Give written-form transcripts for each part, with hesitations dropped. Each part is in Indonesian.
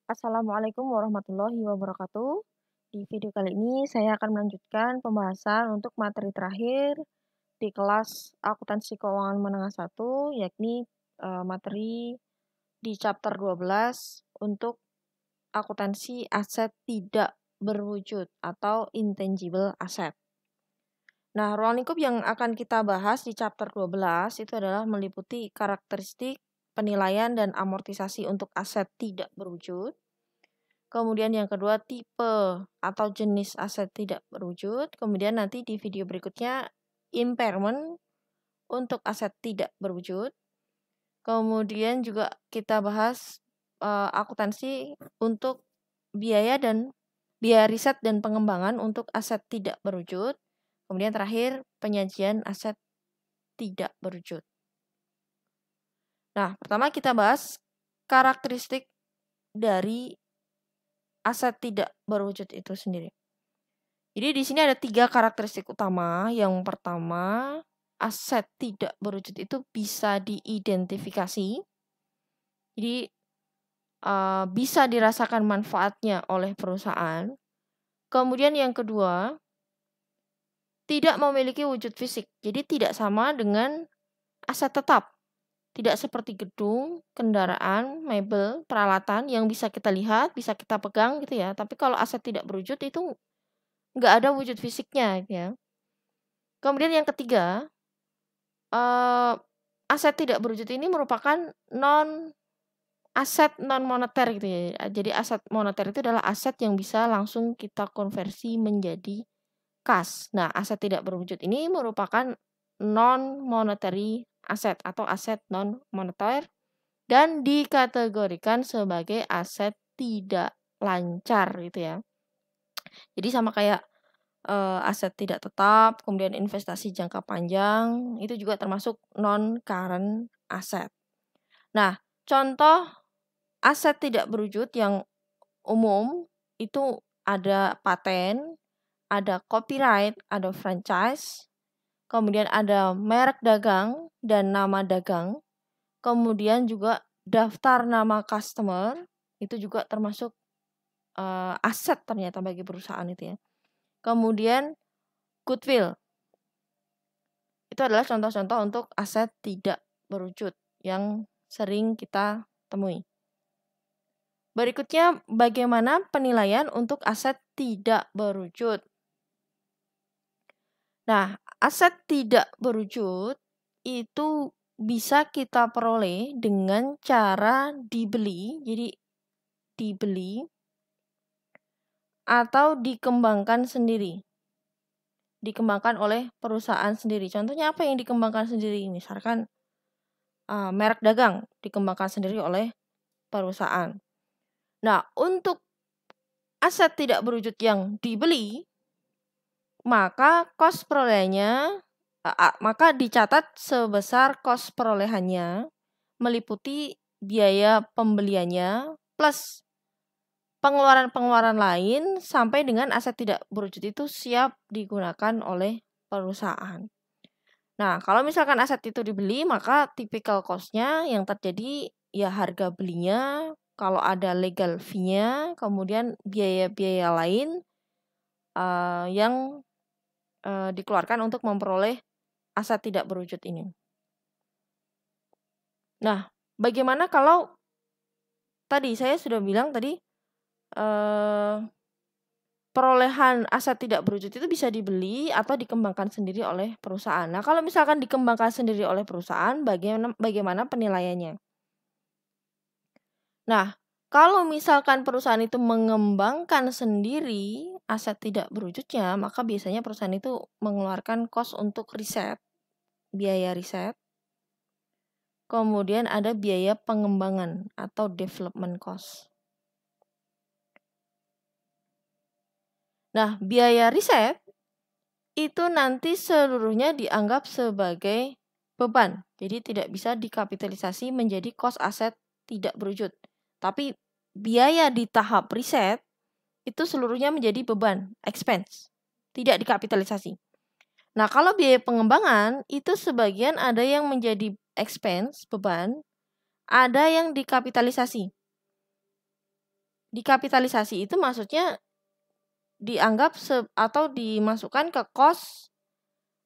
Assalamualaikum warahmatullahi wabarakatuh. Di video kali ini saya akan melanjutkan pembahasan untuk materi terakhir di kelas akuntansi keuangan menengah 1, yakni materi di chapter 12 untuk akuntansi aset tidak berwujud atau intangible asset. Nah, ruang lingkup yang akan kita bahas di chapter 12 itu adalah meliputi karakteristik, penilaian, dan amortisasi untuk aset tidak berwujud. Kemudian yang kedua, tipe atau jenis aset tidak berwujud. Kemudian nanti di video berikutnya, impairment untuk aset tidak berwujud. Kemudian juga kita bahas akuntansi untuk biaya riset dan pengembangan untuk aset tidak berwujud. Kemudian terakhir, penyajian aset tidak berwujud. Nah, pertama kita bahas karakteristik dari aset tidak berwujud itu sendiri. Jadi di sini ada 3 karakteristik utama. Yang pertama, aset tidak berwujud itu bisa diidentifikasi. Jadi bisa dirasakan manfaatnya oleh perusahaan. Kemudian yang kedua, tidak memiliki wujud fisik. Jadi tidak sama dengan aset tetap. Tidak seperti gedung, kendaraan, mebel, peralatan yang bisa kita lihat, bisa kita pegang gitu ya. Tapi kalau aset tidak berwujud itu nggak ada wujud fisiknya gitu ya. Kemudian yang ketiga, aset tidak berwujud ini merupakan aset non moneter gitu ya. Jadi aset moneter itu adalah aset yang bisa langsung kita konversi menjadi kas. Nah, aset tidak berwujud ini merupakan non monetary aset atau aset non moneter dan dikategorikan sebagai aset tidak lancar gitu ya. Jadi sama kayak aset tidak tetap, kemudian investasi jangka panjang, itu juga termasuk non-current asset. Nah, contoh aset tidak berwujud yang umum itu ada paten, ada copyright, ada franchise, kemudian ada merek dagang dan nama dagang, kemudian juga daftar nama customer, itu juga termasuk aset ternyata bagi perusahaan itu ya. Kemudian goodwill. Itu adalah contoh-contoh untuk aset tidak berwujud yang sering kita temui. Berikutnya, bagaimana penilaian untuk aset tidak berwujud? Nah, aset tidak berwujud itu bisa kita peroleh dengan cara dibeli, jadi dibeli atau dikembangkan sendiri. Dikembangkan oleh perusahaan sendiri. Contohnya apa yang dikembangkan sendiri? Misalkan merek dagang dikembangkan sendiri oleh perusahaan. Nah, untuk aset tidak berwujud yang dibeli, maka kos perolehannya maka dicatat sebesar kos perolehannya meliputi biaya pembeliannya plus pengeluaran-pengeluaran lain sampai dengan aset tidak berwujud itu siap digunakan oleh perusahaan. Nah, kalau misalkan aset itu dibeli, maka typical cost-nya yang terjadi ya harga belinya, kalau ada legal fee-nya, kemudian biaya-biaya lain yang dikeluarkan untuk memperoleh aset tidak berwujud ini. Nah, bagaimana kalau tadi saya sudah bilang tadi perolehan aset tidak berwujud itu bisa dibeli atau dikembangkan sendiri oleh perusahaan. Nah, kalau misalkan dikembangkan sendiri oleh perusahaan, bagaimana penilaiannya? Nah, kalau misalkan perusahaan itu mengembangkan sendiri aset tidak berwujudnya, maka biasanya perusahaan itu mengeluarkan kos untuk riset, biaya riset. Kemudian ada biaya pengembangan atau development cost. Nah, biaya riset itu nanti seluruhnya dianggap sebagai beban. Jadi tidak bisa dikapitalisasi menjadi kos aset tidak berwujud. Tapi biaya di tahap riset itu seluruhnya menjadi beban, expense. Tidak dikapitalisasi. Nah, kalau biaya pengembangan itu sebagian ada yang menjadi expense, beban, ada yang dikapitalisasi. dikapitalisasi itu maksudnya dianggap atau dimasukkan ke kos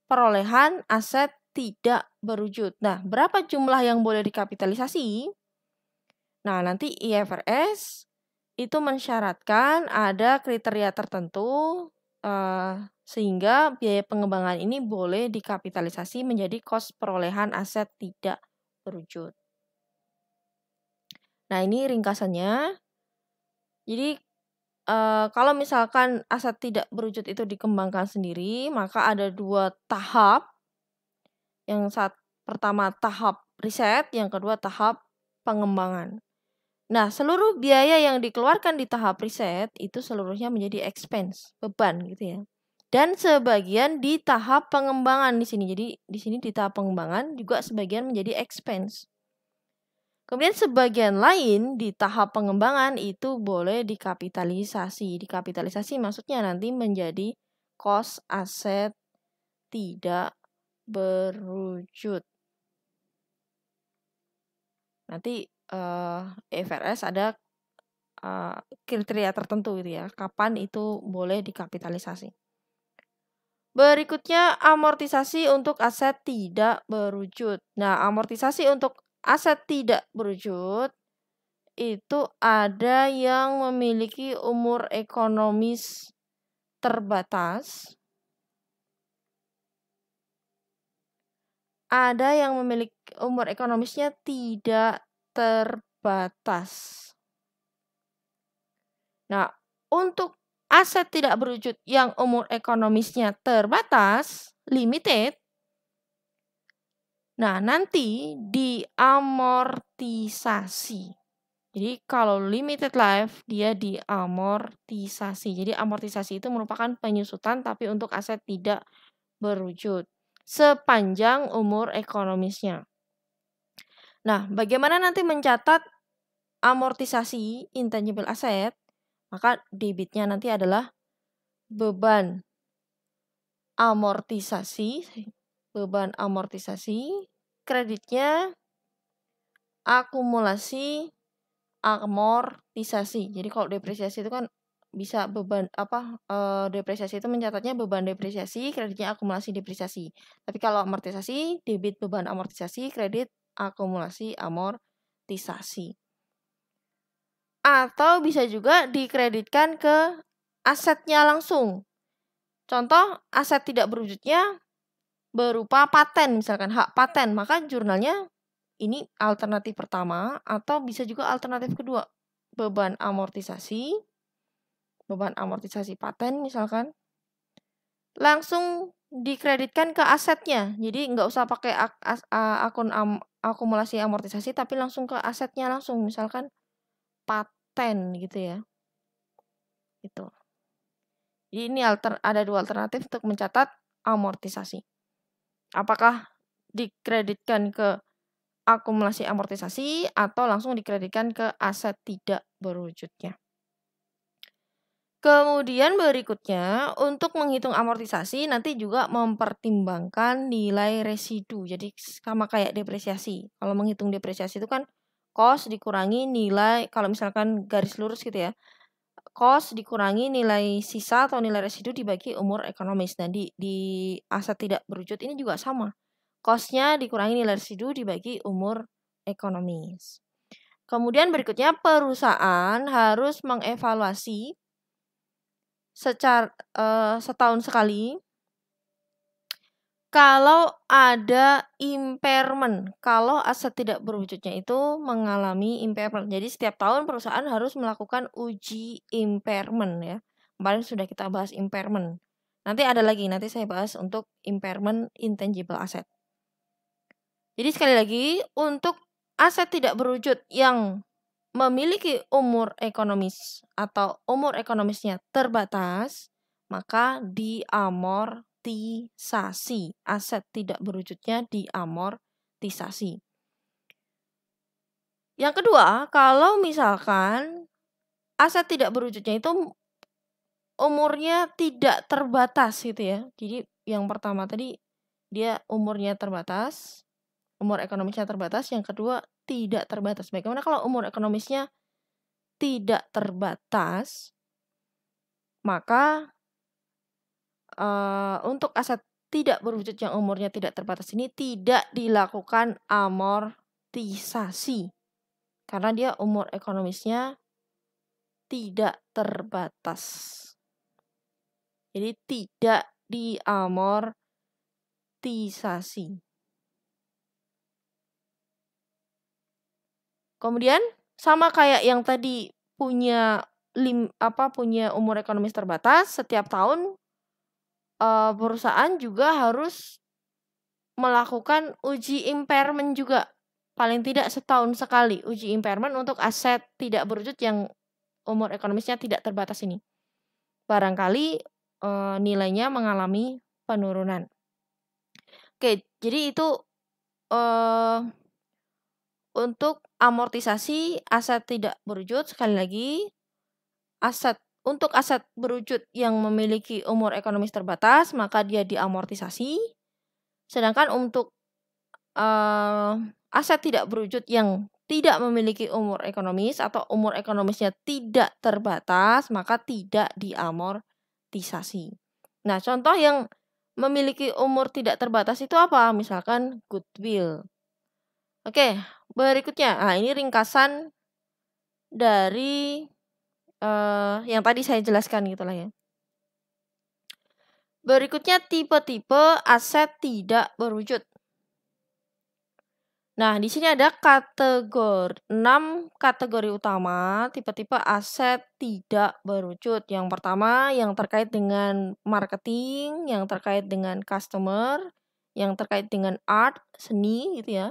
perolehan aset tidak berwujud. Nah, berapa jumlah yang boleh dikapitalisasi? Nah, nanti IFRS itu mensyaratkan ada kriteria tertentu sehingga biaya pengembangan ini boleh dikapitalisasi menjadi kos perolehan aset tidak berwujud. Nah, ini ringkasannya. Jadi, kalau misalkan aset tidak berwujud itu dikembangkan sendiri, maka ada 2 tahap. Yang pertama tahap riset, yang kedua tahap pengembangan. Nah, seluruh biaya yang dikeluarkan di tahap riset itu seluruhnya menjadi expense, beban gitu ya. Dan sebagian di tahap pengembangan di sini. Jadi di sini di tahap pengembangan juga sebagian menjadi expense. Kemudian sebagian lain di tahap pengembangan itu boleh dikapitalisasi. Dikapitalisasi maksudnya nanti menjadi kos aset tidak berwujud. Nanti IFRS ada kriteria tertentu gitu ya, kapan itu boleh dikapitalisasi. Berikutnya amortisasi untuk aset tidak berwujud. Nah, amortisasi untuk aset tidak berwujud itu ada yang memiliki umur ekonomis terbatas. Ada yang memiliki umur ekonomisnya tidak terbatas. Nah, untuk aset tidak berwujud yang umur ekonomisnya terbatas, limited, nah nanti diamortisasi. Jadi kalau limited life dia diamortisasi. Jadi amortisasi itu merupakan penyusutan tapi untuk aset tidak berwujud sepanjang umur ekonomisnya. Nah, bagaimana nanti mencatat amortisasi intangible asset? Maka debitnya nanti adalah beban amortisasi, kreditnya akumulasi amortisasi. Jadi kalau depresiasi itu kan bisa beban depresiasi itu mencatatnya beban depresiasi, kreditnya akumulasi depresiasi. Tapi kalau amortisasi, debit beban amortisasi, kredit akumulasi amortisasi. Atau bisa juga dikreditkan ke asetnya langsung. Contoh aset tidak berwujudnya berupa paten, misalkan hak paten, maka jurnalnya ini alternatif pertama atau bisa juga alternatif kedua. Beban amortisasi paten misalkan langsung dikreditkan ke asetnya. Jadi nggak usah pakai akun akumulasi amortisasi tapi langsung ke asetnya langsung, misalkan paten gitu ya. Gitu. Jadi ini ada 2 alternatif untuk mencatat amortisasi. Apakah dikreditkan ke akumulasi amortisasi atau langsung dikreditkan ke aset tidak berwujudnya. Kemudian berikutnya untuk menghitung amortisasi nanti juga mempertimbangkan nilai residu. Jadi sama kayak depresiasi. Kalau menghitung depresiasi itu kan cost dikurangi nilai, kalau misalkan garis lurus gitu ya. Cost dikurangi nilai sisa atau nilai residu dibagi umur ekonomis. Nah, di aset tidak berwujud ini juga sama. Cost-nya dikurangi nilai residu dibagi umur ekonomis. Kemudian berikutnya perusahaan harus mengevaluasi secara setahun sekali kalau ada impairment, kalau aset tidak berwujudnya itu mengalami impairment. Jadi setiap tahun perusahaan harus melakukan uji impairment ya. Kemarin sudah kita bahas impairment. Nanti ada lagi, nanti saya bahas untuk impairment intangible asset. Jadi sekali lagi, untuk aset tidak berwujud yang memiliki umur ekonomis atau umur ekonomisnya terbatas, maka diamortisasi. Aset tidak berwujudnya diamortisasi. Yang kedua, kalau misalkan aset tidak berwujudnya itu umurnya tidak terbatas gitu ya. Jadi yang pertama tadi dia umurnya terbatas, umur ekonomisnya terbatas. Yang kedua tidak terbatas. Bagaimana kalau umur ekonomisnya tidak terbatas, maka untuk aset tidak berwujud yang umurnya tidak terbatas ini tidak dilakukan amortisasi karena dia umur ekonomisnya tidak terbatas. Jadi tidak diamortisasi. Kemudian sama kayak yang tadi punya umur ekonomis terbatas, setiap tahun perusahaan juga harus melakukan uji impairment juga. Paling tidak setahun sekali uji impairment untuk aset tidak berwujud yang umur ekonomisnya tidak terbatas ini. Barangkali nilainya mengalami penurunan. Oke, jadi itu untuk amortisasi aset tidak berwujud. Sekali lagi, untuk aset berwujud yang memiliki umur ekonomis terbatas, maka dia diamortisasi. Sedangkan untuk aset tidak berwujud yang tidak memiliki umur ekonomis atau umur ekonomisnya tidak terbatas, maka tidak diamortisasi. Nah, contoh yang memiliki umur tidak terbatas itu apa? Misalkan goodwill. Oke, berikutnya. Nah, ini ringkasan dari yang tadi saya jelaskan gitulah ya. Berikutnya tipe-tipe aset tidak berwujud. Nah, di sini ada 6 kategori utama tipe-tipe aset tidak berwujud. Yang pertama yang terkait dengan marketing, yang terkait dengan customer, yang terkait dengan art, seni gitu ya.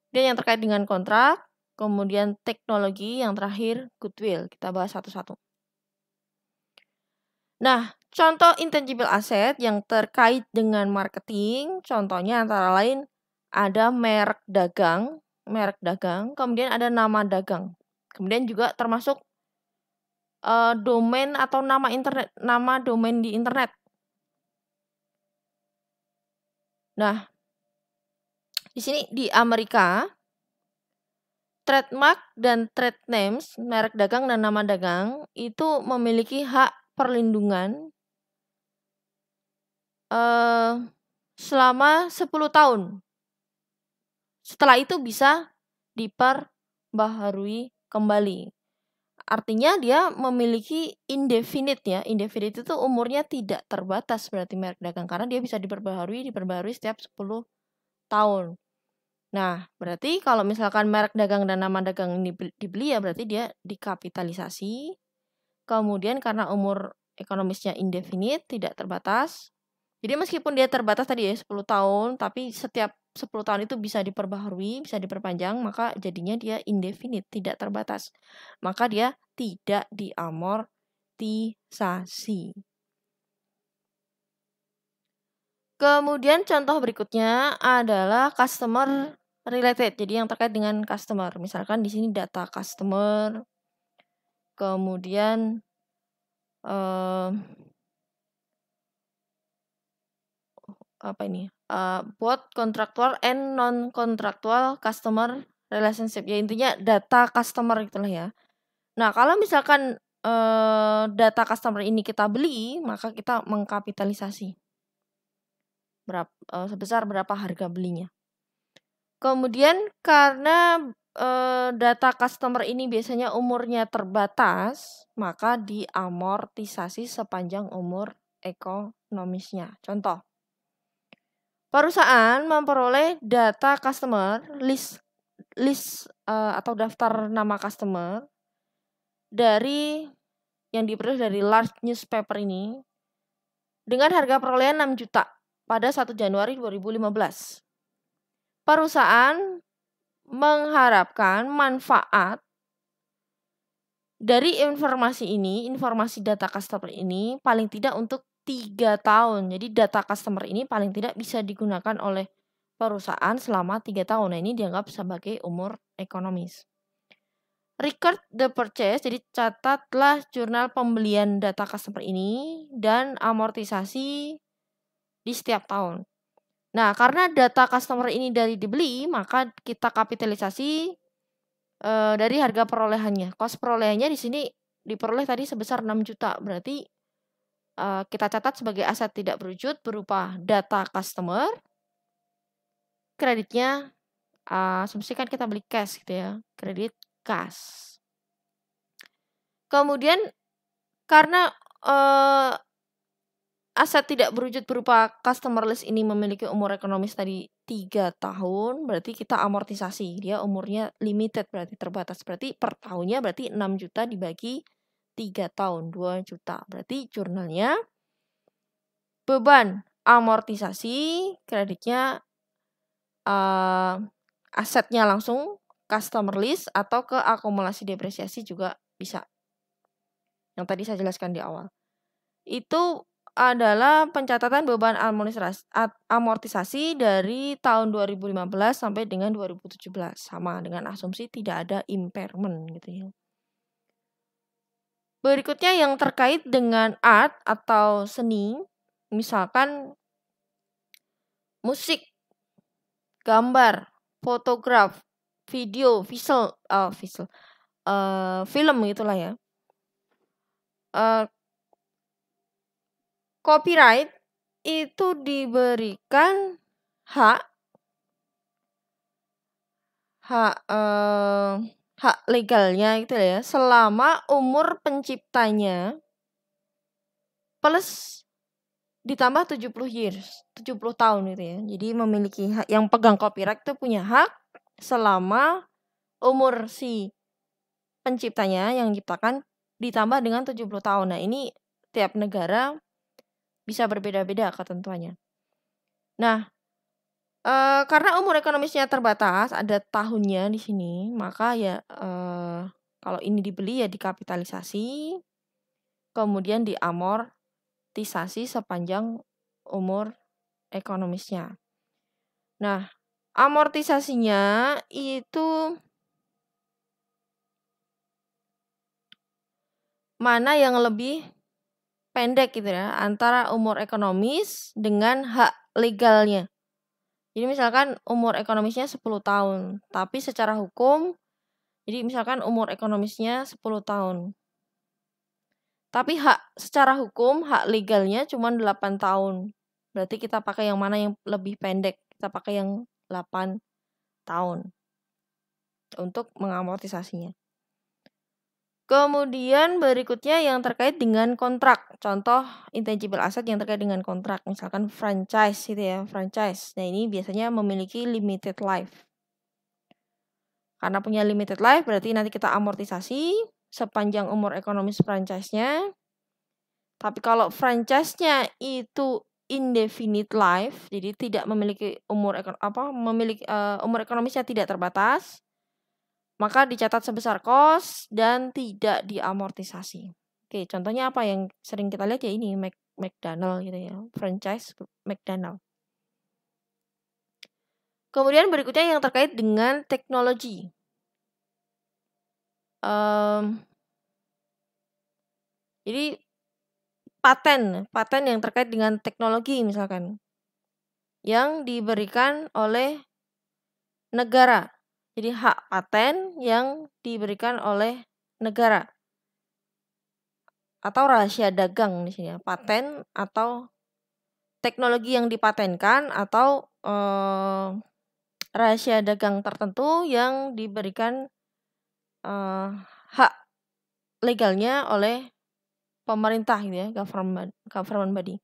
Dan yang terkait dengan kontrak, kemudian teknologi, yang terakhir goodwill. Kita bahas satu-satu. Nah, contoh intangible asset yang terkait dengan marketing, contohnya antara lain ada merek dagang, kemudian ada nama dagang. Kemudian juga termasuk domain atau nama domain di internet. Nah, di sini di Amerika trademark dan trade names, merek dagang dan nama dagang itu memiliki hak perlindungan selama 10 tahun. Setelah itu bisa diperbaharui kembali. Artinya dia memiliki indefinite ya. Indefinite itu umurnya tidak terbatas berarti merek dagang karena dia bisa diperbaharui setiap 10 tahun. Nah, berarti kalau misalkan merek dagang dan nama dagang ini dibeli ya berarti dia dikapitalisasi. Kemudian karena umur ekonomisnya indefinite, tidak terbatas. Jadi meskipun dia terbatas tadi ya 10 tahun, tapi setiap 10 tahun itu bisa diperbaharui, bisa diperpanjang, maka jadinya dia indefinite, tidak terbatas. Maka dia tidak diamortisasi. Kemudian contoh berikutnya adalah customer related. Jadi yang terkait dengan customer. Misalkan di sini data customer. Kemudian both contractual and non-contractual customer relationship. Ya intinya data customer itulah ya. Nah, kalau misalkan data customer ini kita beli, maka kita mengkapitalisasi. Sebesar berapa harga belinya. Kemudian karena data customer ini biasanya umurnya terbatas, maka diamortisasi sepanjang umur ekonomisnya. Contoh, perusahaan memperoleh data customer, list atau daftar nama customer dari yang diperoleh dari large newspaper ini dengan harga perolehan 6 juta pada 1 Januari 2015. Perusahaan mengharapkan manfaat dari informasi data customer ini paling tidak untuk 3 tahun. Jadi data customer ini paling tidak bisa digunakan oleh perusahaan selama 3 tahun. Nah, ini dianggap sebagai umur ekonomis. Record the purchase, jadi catatlah jurnal pembelian data customer ini dan amortisasi di setiap tahun. Nah, karena data customer ini dari dibeli, maka kita kapitalisasi dari harga perolehannya. Kos perolehannya di sini diperoleh tadi sebesar 6 juta. Berarti kita catat sebagai aset tidak berwujud berupa data customer. Kreditnya asumsi kan kita beli cash gitu ya. Kredit cash. Kemudian karena aset tidak berwujud berupa customer list ini memiliki umur ekonomis tadi 3 tahun, berarti kita amortisasi. Dia umurnya limited, berarti terbatas. Berarti per tahunnya berarti 6 juta dibagi 3 tahun, 2 juta. Berarti jurnalnya beban amortisasi kreditnya asetnya langsung customer list atau ke akumulasi depresiasi juga bisa. Yang tadi saya jelaskan di awal. Itu adalah pencatatan beban amortisasi dari tahun 2015 sampai dengan 2017. Sama dengan asumsi tidak ada impairment gitu ya. Berikutnya yang terkait dengan art atau seni, misalkan musik, gambar, fotograf, video, film gitulah ya. Copyright itu diberikan hak legalnya gitu ya selama umur penciptanya plus ditambah 70 tahun gitu ya. Jadi memiliki hak, yang pegang copyright itu punya hak selama umur si penciptanya yang menciptakan ditambah dengan 70 tahun. Nah, ini tiap negara bisa berbeda-beda ketentuannya. Nah, karena umur ekonomisnya terbatas, ada tahunnya di sini, maka ya kalau ini dibeli ya dikapitalisasi, kemudian diamortisasi sepanjang umur ekonomisnya. Nah, amortisasinya itu mana yang lebih pendek gitu ya, antara umur ekonomis dengan hak legalnya. Jadi misalkan umur ekonomisnya 10 tahun, tapi secara hukum, jadi misalkan umur ekonomisnya 10 tahun. Tapi secara hukum, hak legalnya cuma 8 tahun. Berarti kita pakai yang mana yang lebih pendek? Kita pakai yang 8 tahun untuk mengamortisasinya. Kemudian berikutnya yang terkait dengan kontrak. Contoh intangible asset yang terkait dengan kontrak. Misalkan franchise gitu ya, franchise. Nah, ini biasanya memiliki limited life. Karena punya limited life berarti nanti kita amortisasi sepanjang umur ekonomis franchise-nya. Tapi kalau franchise-nya itu indefinite life, jadi tidak memiliki umur umur ekonomisnya tidak terbatas, maka dicatat sebesar cost dan tidak diamortisasi. Oke, contohnya apa yang sering kita lihat ya ini McDonald gitu ya, franchise McDonald. Kemudian berikutnya yang terkait dengan teknologi. Jadi paten yang terkait dengan teknologi misalkan yang diberikan oleh negara. Jadi hak paten yang diberikan oleh negara. Atau rahasia dagang di sini ya, paten atau teknologi yang dipatenkan atau rahasia dagang tertentu yang diberikan hak legalnya oleh pemerintah gitu ya, government body.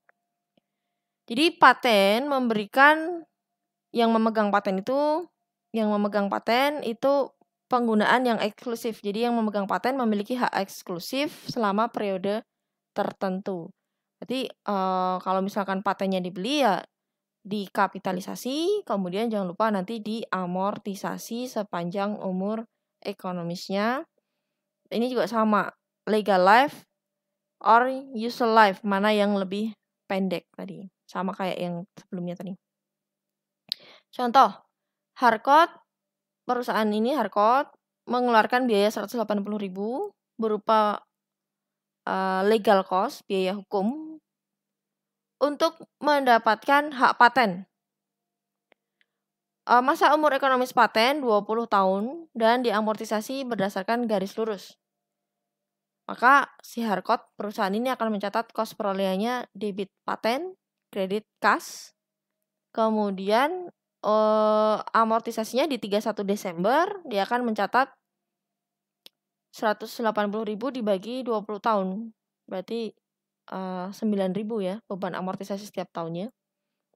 Jadi paten memberikan yang memegang paten itu penggunaan yang eksklusif. Jadi yang memegang paten memiliki hak eksklusif selama periode tertentu. Jadi kalau misalkan patennya dibeli ya dikapitalisasi, kemudian jangan lupa nanti diamortisasi sepanjang umur ekonomisnya. Ini juga sama, legal life or useful life, mana yang lebih pendek tadi. Sama kayak yang sebelumnya tadi. Contoh, Harcourt, perusahaan ini Harcourt mengeluarkan biaya 180.000 berupa legal cost, biaya hukum, untuk mendapatkan hak paten. Masa umur ekonomis paten 20 tahun dan diamortisasi berdasarkan garis lurus. Maka si Harcourt perusahaan ini akan mencatat kos perolehannya debit paten, kredit kas. Kemudian amortisasinya di 31 Desember dia akan mencatat 180.000 dibagi 20 tahun. Berarti 9.000 ya beban amortisasi setiap tahunnya.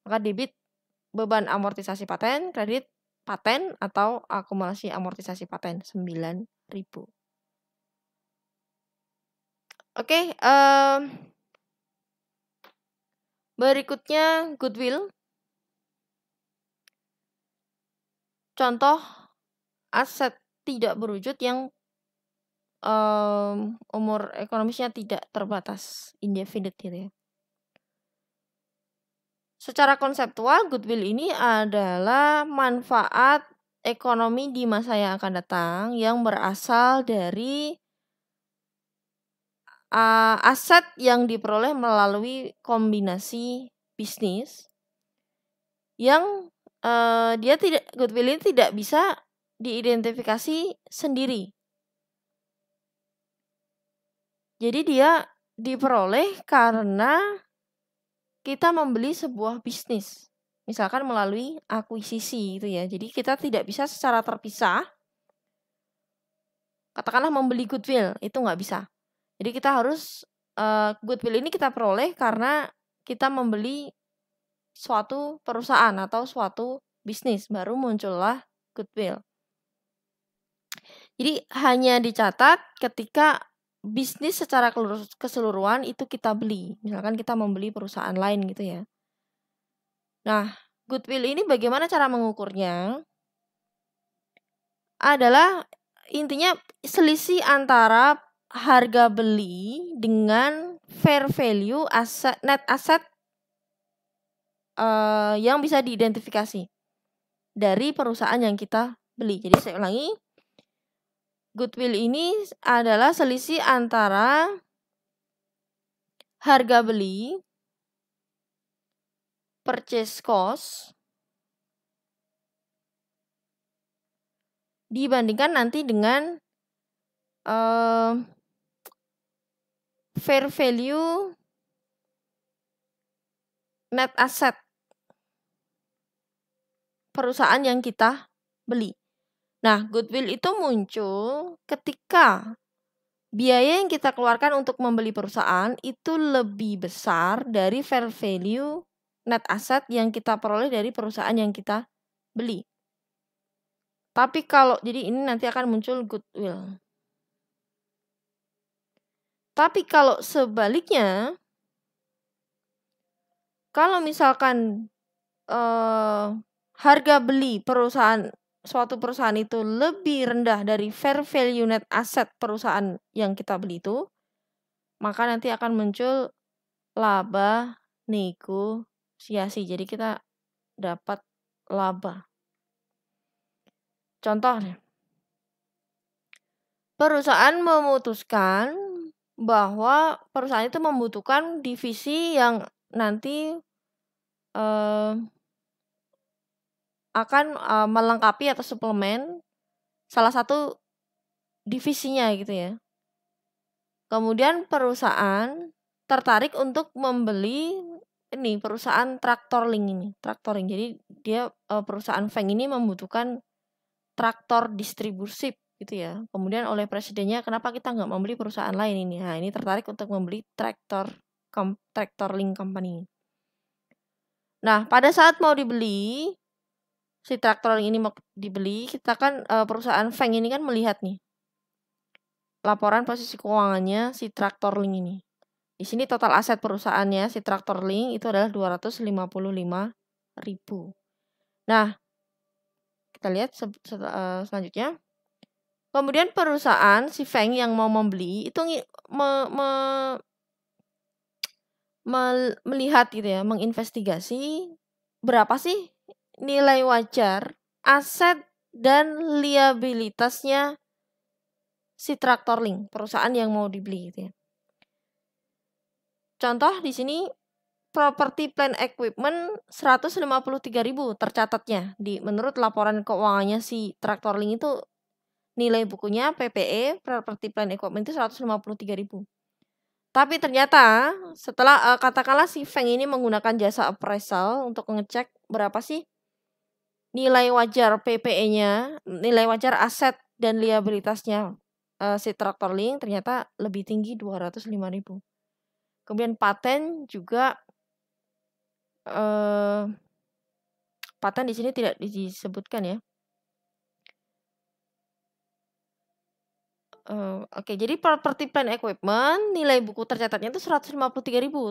Maka debit beban amortisasi paten, kredit paten atau akumulasi amortisasi paten 9.000. Oke, berikutnya goodwill. Contoh aset tidak berwujud yang umur ekonomisnya tidak terbatas, indefinite gitu ya. Secara konseptual, goodwill ini adalah manfaat ekonomi di masa yang akan datang yang berasal dari aset yang diperoleh melalui kombinasi bisnis yang goodwill ini tidak bisa diidentifikasi sendiri. Jadi dia diperoleh karena kita membeli sebuah bisnis. Misalkan melalui akuisisi gitu ya. Jadi kita tidak bisa secara terpisah. Katakanlah membeli goodwill, itu nggak bisa. Jadi kita harus goodwill ini kita peroleh karena kita membeli suatu perusahaan atau suatu bisnis, baru muncullah goodwill. Jadi hanya dicatat ketika bisnis secara keseluruhan itu kita beli. Misalkan kita membeli perusahaan lain gitu ya. Nah, goodwill ini bagaimana cara mengukurnya? Adalah intinya selisih antara harga beli dengan fair value net asset yang bisa diidentifikasi dari perusahaan yang kita beli. Jadi saya ulangi, goodwill ini adalah selisih antara harga beli, purchase cost, dibandingkan nanti dengan fair value net asset perusahaan yang kita beli. Nah, goodwill itu muncul ketika biaya yang kita keluarkan untuk membeli perusahaan itu lebih besar dari fair value net asset yang kita peroleh dari perusahaan yang kita beli. Tapi jadi ini nanti akan muncul goodwill. Tapi kalau sebaliknya, kalau misalkan harga beli suatu perusahaan itu lebih rendah dari fair value net asset perusahaan yang kita beli itu, maka nanti akan muncul laba negosiasi. Jadi kita dapat laba. Contohnya, perusahaan memutuskan bahwa perusahaan itu membutuhkan divisi yang nanti akan melengkapi atau suplemen salah satu divisinya gitu ya. Kemudian perusahaan tertarik untuk membeli ini perusahaan Traktorling ini. Traktorling. Jadi dia perusahaan Feng ini membutuhkan traktor distribusi gitu ya. Kemudian oleh presidennya, kenapa kita nggak membeli perusahaan lain ini? Nah, ini tertarik untuk membeli Traktorling Company. Nah, pada saat mau dibeli, si Traktorling ini mau dibeli, kita kan perusahaan Feng ini kan melihat nih laporan posisi keuangannya si Traktorling ini. Di sini total aset perusahaannya si Traktorling itu adalah 255.000. Nah, kita lihat selanjutnya. Kemudian perusahaan si Feng yang mau membeli itu melihat gitu ya, menginvestigasi berapa sih nilai wajar aset dan liabilitasnya si Traktorling, perusahaan yang mau dibeli gitu ya. Contoh di sini property plant equipment 153.000 tercatatnya menurut laporan keuangannya si Traktorlink itu nilai bukunya PPE property plant equipment itu 153.000. Tapi ternyata setelah katakanlah si Feng ini menggunakan jasa appraisal untuk ngecek berapa sih nilai wajar PPE-nya, nilai wajar aset dan liabilitasnya si Traktorlink ternyata lebih tinggi 205.000. Kemudian paten juga paten di sini tidak disebutkan ya. Oke, jadi property plant equipment nilai buku tercatatnya itu 153.000,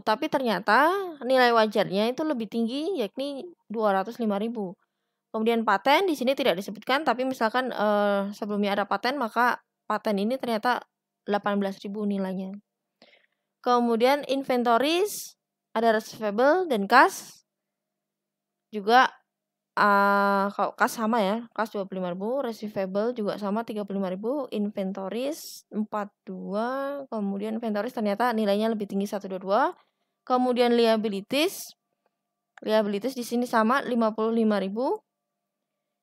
tapi ternyata nilai wajarnya itu lebih tinggi yakni 205.000. Kemudian paten di sini tidak disebutkan, tapi misalkan sebelumnya ada paten maka paten ini ternyata 18.000 nilainya. Kemudian inventories ada receivable dan cash juga kalau cash sama ya, cash 25.000, receivable juga sama 35.000, inventories 42, kemudian inventories ternyata nilainya lebih tinggi 122. Kemudian liabilities di sini sama 55.000.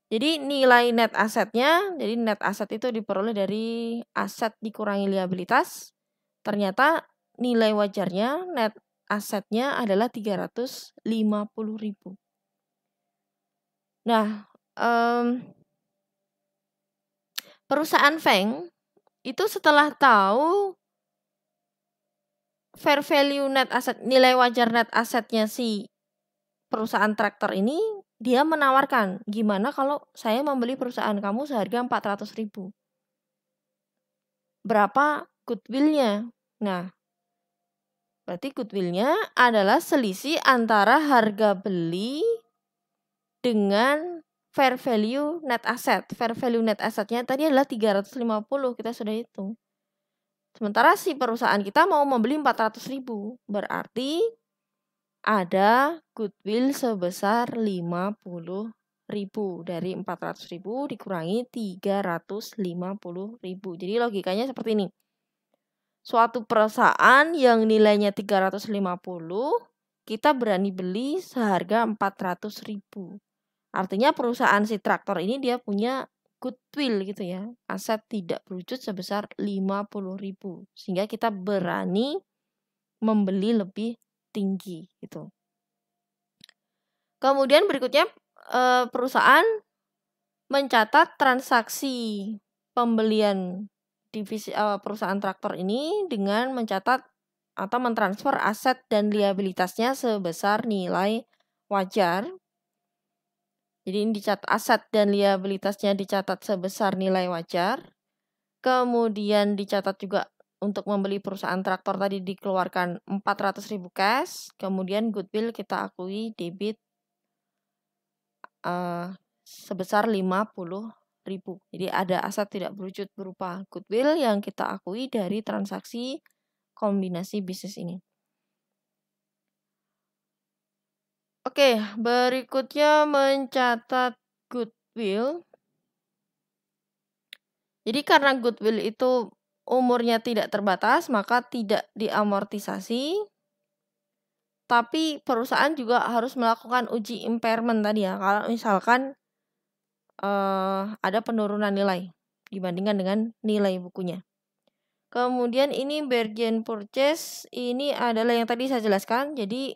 Jadi nilai net asetnya, jadi net aset itu diperoleh dari aset dikurangi liabilitas. Ternyata nilai wajarnya net asetnya adalah 350.000. Nah, perusahaan Feng itu setelah tahu fair value net asset, nilai wajar net asetnya si perusahaan traktor ini, dia menawarkan, gimana kalau saya membeli perusahaan kamu seharga 400.000? Berapa goodwill-nya? Nah, berarti goodwill-nya adalah selisih antara harga beli dengan fair value net asset. Fair value net assetnya tadi adalah 350, kita sudah hitung. Sementara si perusahaan kita mau membeli 400.000, berarti ada goodwill sebesar 50.000. Dari 400.000 dikurangi 350.000. Jadi logikanya seperti ini. Suatu perusahaan yang nilainya 350, kita berani beli seharga 400.000. Artinya perusahaan si traktor ini dia punya goodwill gitu ya, aset tidak berwujud sebesar 50.000, sehingga kita berani membeli lebih tinggi gitu. Kemudian berikutnya perusahaan mencatat transaksi pembelian divisi perusahaan traktor ini dengan mencatat atau mentransfer aset dan liabilitasnya sebesar nilai wajar. Jadi ini dicatat aset dan liabilitasnya dicatat sebesar nilai wajar. Kemudian dicatat juga untuk membeli perusahaan traktor tadi dikeluarkan 400.000 cash. Kemudian goodwill kita akui debit sebesar 50.000. Jadi ada aset tidak berwujud berupa goodwill yang kita akui dari transaksi kombinasi bisnis ini. Oke, berikutnya mencatat goodwill. Jadi karena goodwill itu umurnya tidak terbatas, maka tidak diamortisasi. Tapi perusahaan juga harus melakukan uji impairment tadi ya. Kalau misalkan ada penurunan nilai dibandingkan dengan nilai bukunya. Kemudian ini bargain purchase, ini adalah yang tadi saya jelaskan. Jadi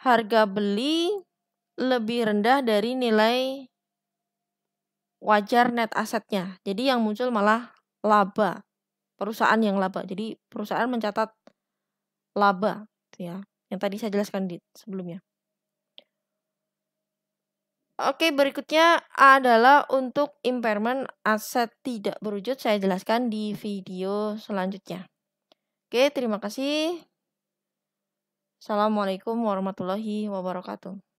harga beli lebih rendah dari nilai wajar net asetnya. Jadi yang muncul malah laba. Perusahaan yang laba. Jadi perusahaan mencatat laba gitu ya. Yang tadi saya jelaskan di sebelumnya. Oke, berikutnya adalah untuk impairment aset tidak berwujud. Saya jelaskan di video selanjutnya. Oke, terima kasih. Assalamualaikum warahmatullahi wabarakatuh.